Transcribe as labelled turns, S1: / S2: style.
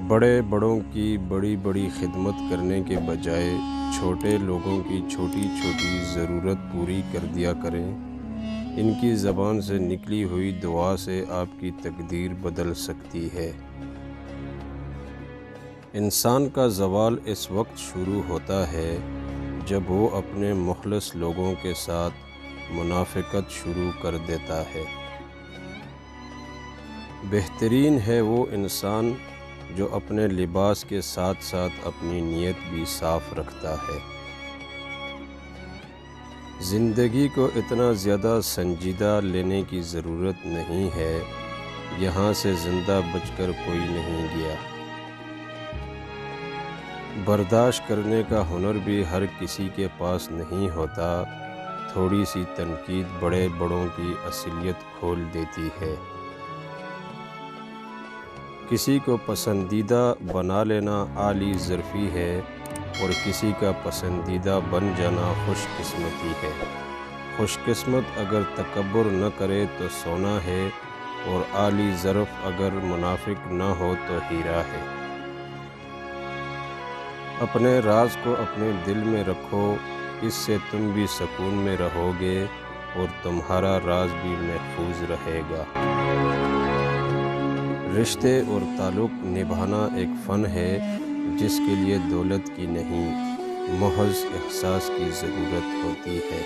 S1: بڑے بڑوں کی بڑی بڑی خدمت کرنے کے بجائے چھوٹے لوگوں کی چھوٹی چھوٹی ضرورت پوری کر دیا کریں۔ ان کی زبان سے نکلی ہوئی دعا سے آپ کی تقدیر بدل سکتی ہے۔ انسان کا زوال اس وقت شروع ہوتا ہے جب وہ اپنے مخلص لوگوں کے ساتھ منافقت شروع کر دیتا ہے۔ بہترین ہے وہ انسان جو اپنے لباس کے ساتھ ساتھ اپنی نیت بھی صاف رکھتا ہے۔ زندگی کو اتنا زیادہ سنجیدہ لینے کی ضرورت نہیں ہے، یہاں سے زندہ بچ کر کوئی نہیں گیا۔ برداشت کرنے کا ہنر بھی ہر کسی کے پاس نہیں ہوتا، تھوڑی سی تنقید بڑے بڑوں کی اصلیت کھول دیتی ہے۔ کسی کو پسندیدہ بنا لینا اعلی ظرفی ہے اور کسی کا پسندیدہ بن جانا خوش قسمتی ہے۔ خوش قسمت اگر تکبر نہ کرے تو سونا ہے، اور اعلی ظرف اگر منافق نہ ہو تو ہیرا ہے۔ اپنے راز کو اپنے دل میں رکھو، اس سے تم بھی سکون میں رہو گے اور تمہارا راز بھی محفوظ رہے گا۔ رشتے اور تعلق نبھانا ایک فن ہے جس کے لیے دولت کی نہیں، محض احساس کی ضرورت ہوتی ہے۔